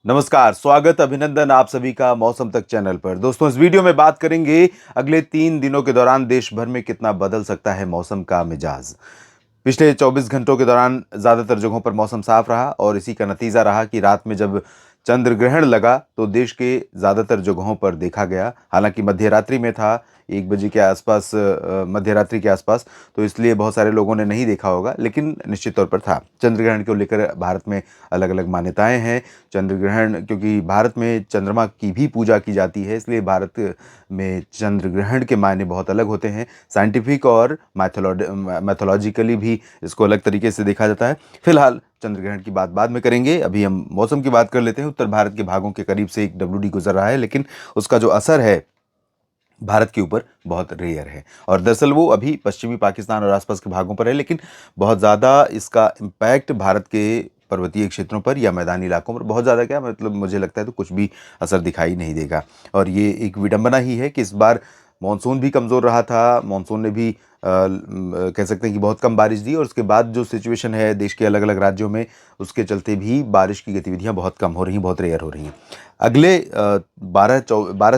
नमस्कार, स्वागत, अभिनंदन आप सभी का मौसम तक चैनल पर। दोस्तों, इस वीडियो में बात करेंगे अगले 3 दिनों के दौरान देश भर में कितना बदल सकता है मौसम का मिजाज। पिछले 24 घंटों के दौरान ज़्यादातर जगहों पर मौसम साफ रहा और इसी का नतीजा रहा कि रात में जब चंद्र ग्रहण लगा तो देश के ज़्यादातर जगहों पर देखा गया। हालांकि मध्य रात्रि में था, 1 बजे के आसपास, मध्य रात्रि के आसपास, तो इसलिए बहुत सारे लोगों ने नहीं देखा होगा, लेकिन निश्चित तौर पर था। चंद्र ग्रहण को लेकर भारत में अलग अलग मान्यताएं हैं। चंद्र ग्रहण, क्योंकि भारत में चंद्रमा की भी पूजा की जाती है, इसलिए भारत में चंद्र ग्रहण के मायने बहुत अलग होते हैं। साइंटिफिक और मैथोलॉजिकली भी इसको अलग तरीके से देखा जाता है। फिलहाल चंद्र ग्रहण की बात बाद में करेंगे, अभी हम मौसम की बात कर लेते हैं। उत्तर भारत के भागों के करीब से एक डब्ल्यूडी गुजर रहा है, लेकिन उसका जो असर है भारत के ऊपर बहुत रेयर है। और दरअसल वो अभी पश्चिमी पाकिस्तान और आसपास के भागों पर है, लेकिन बहुत ज़्यादा इसका इम्पैक्ट भारत के पर्वतीय क्षेत्रों पर या मैदानी इलाकों पर बहुत ज़्यादा, क्या मतलब, मुझे लगता है तो कुछ भी असर दिखाई नहीं देगा। और ये एक विडंबना ही है कि इस बार मॉनसून भी कमज़ोर रहा था। मॉनसून ने भी कह सकते हैं कि बहुत कम बारिश दी, और उसके बाद जो सिचुएशन है देश के अलग अलग राज्यों में, उसके चलते भी बारिश की गतिविधियां बहुत कम हो रही हैं, बहुत रेयर हो रही हैं। अगले 12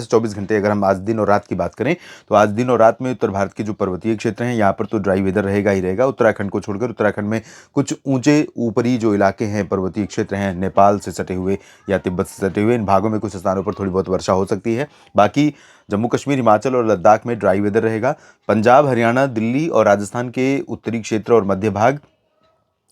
से 24 घंटे अगर हम आज दिन और रात की बात करें, तो आज दिन और रात में उत्तर भारत के जो पर्वतीय क्षेत्र हैं यहाँ पर तो ड्राई वेदर रहेगा ही रहेगा। उत्तराखंड को छोड़कर, उत्तराखंड में कुछ ऊंचे ऊपरी जो इलाके हैं, पर्वतीय क्षेत्र हैं, नेपाल से सटे हुए या तिब्बत से सटे हुए, इन भागों में कुछ स्थानों पर थोड़ी बहुत वर्षा हो सकती है। बाकी जम्मू कश्मीर, हिमाचल और लद्दाख में ड्राई वेदर रहेगा। पंजाब, हरियाणा, दिल्ली और राजस्थान के उत्तरी क्षेत्र और मध्य भाग,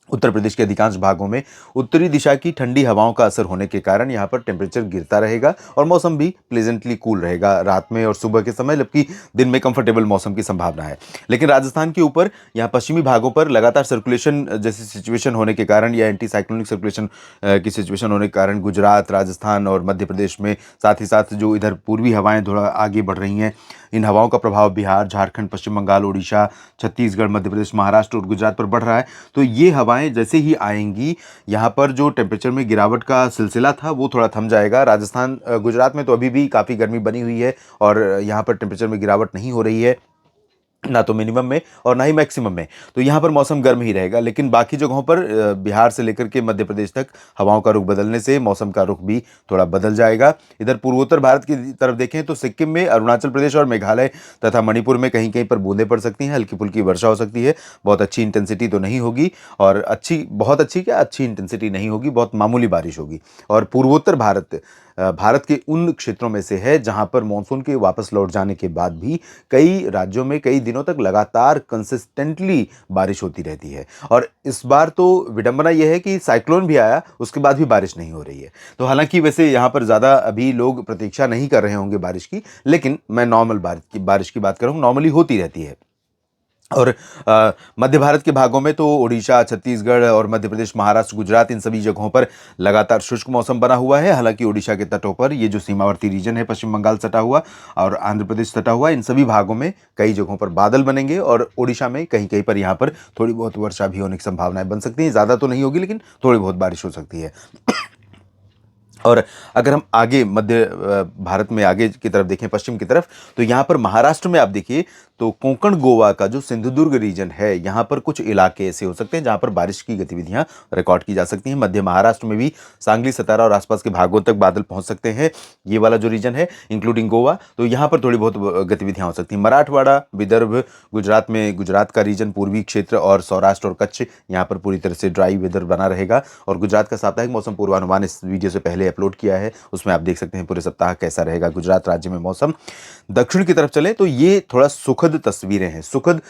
उत्तर प्रदेश के अधिकांश भागों में उत्तरी दिशा की ठंडी हवाओं का असर होने के कारण यहाँ पर टेम्परेचर गिरता रहेगा और मौसम भी प्लेजेंटली कूल रहेगा रात में और सुबह के समय, जबकि दिन में कंफर्टेबल मौसम की संभावना है। लेकिन राजस्थान के ऊपर यहाँ पश्चिमी भागों पर लगातार सर्कुलेशन जैसी सिचुएशन होने के कारण, या एंटी साइक्लोनिक सर्कुलेशन की सिचुएशन होने के कारण, गुजरात, राजस्थान और मध्य प्रदेश में, साथ ही साथ जो इधर पूर्वी हवाएं थोड़ा आगे बढ़ रही हैं, इन हवाओं का प्रभाव बिहार, झारखंड, पश्चिम बंगाल, उड़ीसा, छत्तीसगढ़, मध्य प्रदेश, महाराष्ट्र और गुजरात पर बढ़ रहा है। तो ये हवाएं जैसे ही आएंगी, यहाँ पर जो टेम्परेचर में गिरावट का सिलसिला था वो थोड़ा थम जाएगा। राजस्थान, गुजरात में तो अभी भी काफ़ी गर्मी बनी हुई है और यहाँ पर टेम्परेचर में गिरावट नहीं हो रही है, ना तो मिनिमम में और ना ही मैक्सिमम में। तो यहाँ पर मौसम गर्म ही रहेगा। लेकिन बाकी जगहों पर बिहार से लेकर के मध्य प्रदेश तक हवाओं का रुख बदलने से मौसम का रुख भी थोड़ा बदल जाएगा। इधर पूर्वोत्तर भारत की तरफ देखें तो सिक्किम में, अरुणाचल प्रदेश और मेघालय तथा मणिपुर में कहीं कहीं पर बूंदें पड़ सकती हैं, हल्की फुल्की वर्षा हो सकती है। बहुत अच्छी इंटेंसिटी तो नहीं होगी, और बहुत अच्छी, क्या अच्छी इंटेंसिटी नहीं होगी, बहुत मामूली बारिश होगी। और पूर्वोत्तर भारत के उन क्षेत्रों में से है जहां पर मानसून के वापस लौट जाने के बाद भी कई राज्यों में कई दिनों तक लगातार कंसिस्टेंटली बारिश होती रहती है। और इस बार तो विडंबना यह है कि साइक्लोन भी आया, उसके बाद भी बारिश नहीं हो रही है। तो हालांकि वैसे यहाँ पर ज़्यादा अभी लोग प्रतीक्षा नहीं कर रहे होंगे बारिश की, लेकिन मैं नॉर्मल बारिश की बात कर रहा हूँ, नॉर्मली होती रहती है। और मध्य भारत के भागों में तो उड़ीसा, छत्तीसगढ़ और मध्य प्रदेश, महाराष्ट्र, गुजरात, इन सभी जगहों पर लगातार शुष्क मौसम बना हुआ है। हालांकि उड़ीसा के तटों पर, ये जो सीमावर्ती रीजन है, पश्चिम बंगाल सटा हुआ और आंध्र प्रदेश सटा हुआ, इन सभी भागों में कई जगहों पर बादल बनेंगे और उड़ीसा में कहीं कहीं पर यहाँ पर थोड़ी बहुत वर्षा भी होने की संभावनाएं बन सकती हैं। ज़्यादा तो नहीं होगी, लेकिन थोड़ी बहुत बारिश हो सकती है। और अगर हम आगे मध्य भारत में आगे की तरफ देखें, पश्चिम की तरफ, तो यहाँ पर महाराष्ट्र में आप देखिए तो कोंकण गोवा का जो सिंधुदुर्ग रीजन है, यहाँ पर कुछ इलाके ऐसे हो सकते हैं जहाँ पर बारिश की गतिविधियां रिकॉर्ड की जा सकती हैं। मध्य महाराष्ट्र में भी सांगली, सतारा और आसपास के भागों तक बादल पहुंच सकते हैं। ये वाला जो रीजन है इंक्लूडिंग गोवा, तो यहाँ पर थोड़ी बहुत गतिविधियां हो सकती हैं। मराठवाड़ा, विदर्भ, गुजरात में गुजरात का रीजन, पूर्वी क्षेत्र और सौराष्ट्र और कच्छ, यहाँ पर पूरी तरह से ड्राई वेदर बना रहेगा। और गुजरात का साप्ताहिक मौसम पूर्वानुमान इस वीडियो से पहले अपलोड किया है, उसमें आप देख सकते हैं पूरे सप्ताह कैसा रहेगा गुजरात राज्य में मौसम। दक्षिण की तरफ चले तो ये थोड़ा सुखद तस्वीरें हैं। सुखद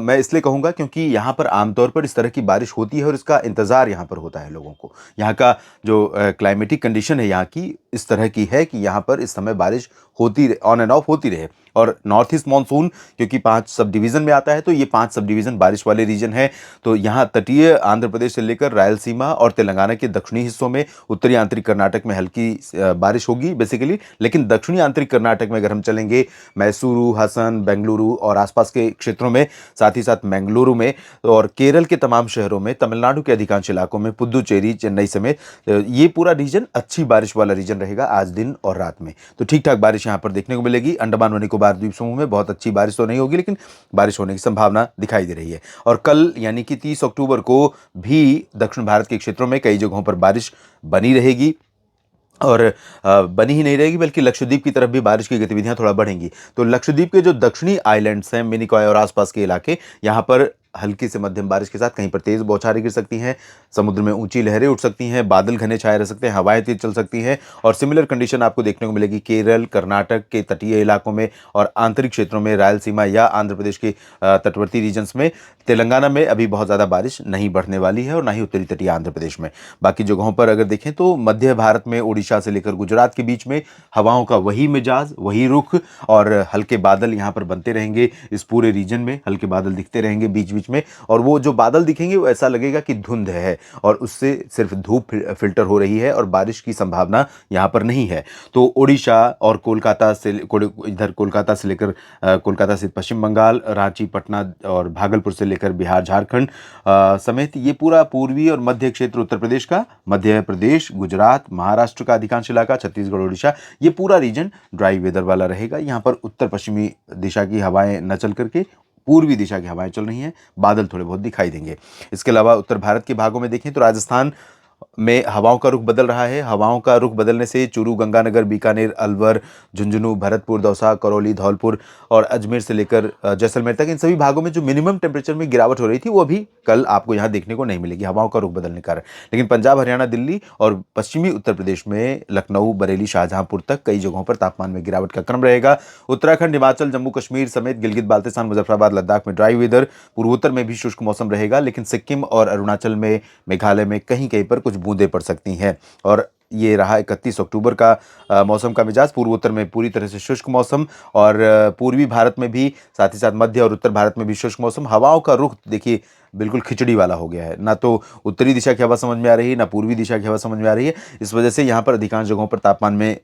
मैं इसलिए कहूँगा क्योंकि यहाँ पर आमतौर पर इस तरह की बारिश होती है और इसका इंतज़ार यहाँ पर होता है लोगों को। यहाँ का जो क्लाइमेटिक कंडीशन है यहाँ की इस तरह की है कि यहाँ पर इस समय बारिश होती, ऑन एंड ऑफ होती रहे। और नॉर्थ ईस्ट मानसून क्योंकि 5 सब डिवीज़न में आता है, तो ये 5 सब डिवीज़न बारिश वाले रीजन है। तो यहाँ तटीय आंध्र प्रदेश से लेकर रायलसीमा और तेलंगाना के दक्षिणी हिस्सों में, उत्तरी आंतरिक कर्नाटक में हल्की बारिश होगी बेसिकली। लेकिन दक्षिणी आंतरिक कर्नाटक में अगर हम चलेंगे, मैसूरू, हसन, बेंगलुरु और आसपास के क्षेत्रों में, साथ ही साथ मंगलुरु में और केरल के तमाम शहरों में, तमिलनाडु के अधिकांश इलाकों में, पुदुचेरी, चेन्नई समेत ये पूरा रीजन अच्छी बारिश वाला रीजन रहेगा आज दिन और रात में। तो ठीक ठाक बारिश यहाँ पर देखने को मिलेगी। अंडमान व निकोबार द्वीप समूह में बहुत अच्छी बारिश तो नहीं होगी, लेकिन बारिश होने की संभावना दिखाई दे रही है। और कल यानी कि 30 अक्टूबर को भी दक्षिण भारत के क्षेत्रों में कई जगहों पर बारिश बनी रहेगी। और बनी ही नहीं रहेगी, बल्कि लक्षद्वीप की तरफ भी बारिश की गतिविधियां थोड़ा बढ़ेंगी। तो लक्षद्वीप के जो दक्षिणी आइलैंड्स हैं, मिनिकॉय और आसपास के इलाके, यहाँ पर हल्की से मध्यम बारिश के साथ कहीं पर तेज बौछारें गिर सकती हैं, समुद्र में ऊंची लहरें उठ सकती हैं, बादल घने छाए रह सकते हैं, हवाएं तेज चल सकती हैं। और सिमिलर कंडीशन आपको देखने को मिलेगी केरल, कर्नाटक के तटीय इलाकों में और आंतरिक क्षेत्रों में, रायलसीमा या आंध्र प्रदेश के तटवर्ती रीजन्स में। तेलंगाना में अभी बहुत ज़्यादा बारिश नहीं बढ़ने वाली है और ना ही उत्तरी तटीय आंध्र प्रदेश में। बाकी जगहों पर अगर देखें तो मध्य भारत में उड़ीसा से लेकर गुजरात के बीच में हवाओं का वही मिजाज, वही रुख, और हल्के बादल यहाँ पर बनते रहेंगे। इस पूरे रीजन में हल्के बादल दिखते रहेंगे बीच बीच में, और वो जो बादल दिखेंगे वो ऐसा लगेगा कि धुंध है और उससे सिर्फ धूप फिल्टर हो रही है और बारिश की संभावना यहाँ पर नहीं है। तो उड़ीसा और कोलकाता से इधर कोलकाता से लेकर कोलकाता से पश्चिम बंगाल, रांची, पटना और भागलपुर से लेकर बिहार, झारखंड समेत ये पूरा पूर्वी और मध्य क्षेत्र, उत्तर प्रदेश का, मध्य प्रदेश, गुजरात, महाराष्ट्र का अधिकांश इलाका, छत्तीसगढ़, उड़ीसा, ये पूरा रीजन ड्राई वेदर वाला रहेगा। यहाँ पर उत्तर पश्चिमी दिशा की हवाएं न चल करके पूर्वी दिशा की हवाएं चल रही हैं, बादल थोड़े बहुत दिखाई देंगे। इसके अलावा उत्तर भारत के भागों में देखें तो राजस्थान में हवाओं का रुख बदल रहा है। हवाओं का रुख बदलने से चूरू, गंगानगर, बीकानेर, अलवर, झुंझुनू, भरतपुर, दौसा, करौली, धौलपुर और अजमेर से लेकर जैसलमेर तक, इन सभी भागों में जो मिनिमम टेम्परेचर में गिरावट हो रही थी वो अभी कल आपको यहाँ देखने को नहीं मिलेगी, हवाओं का रुख बदलने के कारण। लेकिन पंजाब, हरियाणा, दिल्ली और पश्चिमी उत्तर प्रदेश में लखनऊ, बरेली, शाहजहांपुर तक कई जगहों पर तापमान में गिरावट का क्रम रहेगा। उत्तराखंड, हिमाचल, जम्मू कश्मीर समेत गिलगित बाल्तिस्तान, मुजफ्फराबाद, लद्दाख में ड्राई वेदर, पूर्वोत्तर में भी शुष्क मौसम रहेगा, लेकिन सिक्किम और अरुणाचल में, मेघालय में कहीं कहीं पर कुछ बूंदें पड़ सकती हैं। और ये रहा 31 अक्टूबर का मौसम का मिजाज। पूर्वोत्तर में पूरी तरह से शुष्क मौसम और पूर्वी भारत में भी, साथ ही साथ मध्य और उत्तर भारत में भी शुष्क मौसम। हवाओं का रुख देखिए बिल्कुल खिचड़ी वाला हो गया है, ना तो उत्तरी दिशा की हवा समझ में आ रही है, ना पूर्वी दिशा की हवा समझ में आ रही है। इस वजह से यहाँ पर अधिकांश जगहों पर तापमान में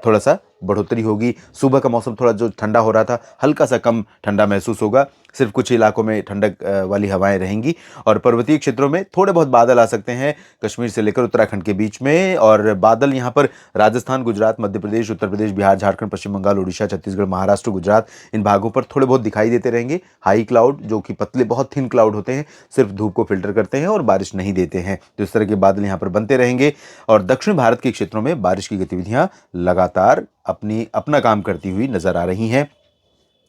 थोड़ा सा बढ़ोतरी होगी। सुबह का मौसम थोड़ा जो ठंडा हो रहा था, हल्का सा कम ठंडा महसूस होगा। सिर्फ कुछ इलाकों में ठंडक वाली हवाएं रहेंगी और पर्वतीय क्षेत्रों में थोड़े बहुत बादल आ सकते हैं, कश्मीर से लेकर उत्तराखंड के बीच में। और बादल यहाँ पर राजस्थान, गुजरात, मध्य प्रदेश, उत्तर प्रदेश, बिहार, झारखंड, पश्चिम बंगाल, उड़ीसा, छत्तीसगढ़, महाराष्ट्र, गुजरात, इन भागों पर थोड़े बहुत दिखाई देते रहेंगे। हाई क्लाउड, जो कि पतले बहुत थिन क्लाउड होते हैं, सिर्फ धूप को फिल्टर करते हैं और बारिश नहीं देते हैं। तो इस तरह के बादल यहाँ पर बनते रहेंगे और दक्षिण भारत के क्षेत्रों में बारिश की गतिविधियां लगातार अपना काम करती हुई नजर आ रही हैं,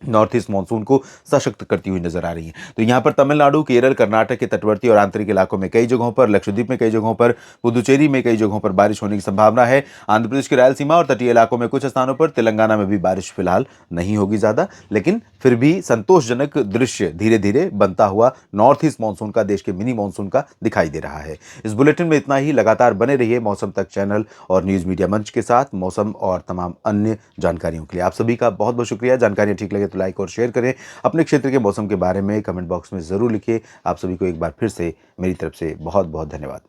नॉर्थ ईस्ट मानसून को सशक्त करती हुई नजर आ रही है। तो यहाँ पर तमिलनाडु, केरल, कर्नाटक के तटवर्ती और आंतरिक इलाकों में कई जगहों पर, लक्षद्वीप में कई जगहों पर, पुदुचेरी में कई जगहों पर बारिश होने की संभावना है। आंध्र प्रदेश की रायलसीमा और तटीय इलाकों में कुछ स्थानों पर, तेलंगाना में भी बारिश फिलहाल नहीं होगी ज्यादा, लेकिन फिर भी संतोषजनक दृश्य धीरे धीरे बनता हुआ नॉर्थ ईस्ट मानसून का, देश के मिनी मानसून का दिखाई दे रहा है। इस बुलेटिन में इतना ही। लगातार बने रहिए मौसम तक चैनल और न्यूज मीडिया मंच के साथ मौसम और तमाम अन्य जानकारियों के लिए। आप सभी का बहुत बहुत शुक्रिया। जानकारियां ठीक लगे तो लाइक और शेयर करें। अपने क्षेत्र के मौसम के बारे में कमेंट बॉक्स में जरूर लिखिए। आप सभी को एक बार फिर से मेरी तरफ से बहुत बहुत धन्यवाद।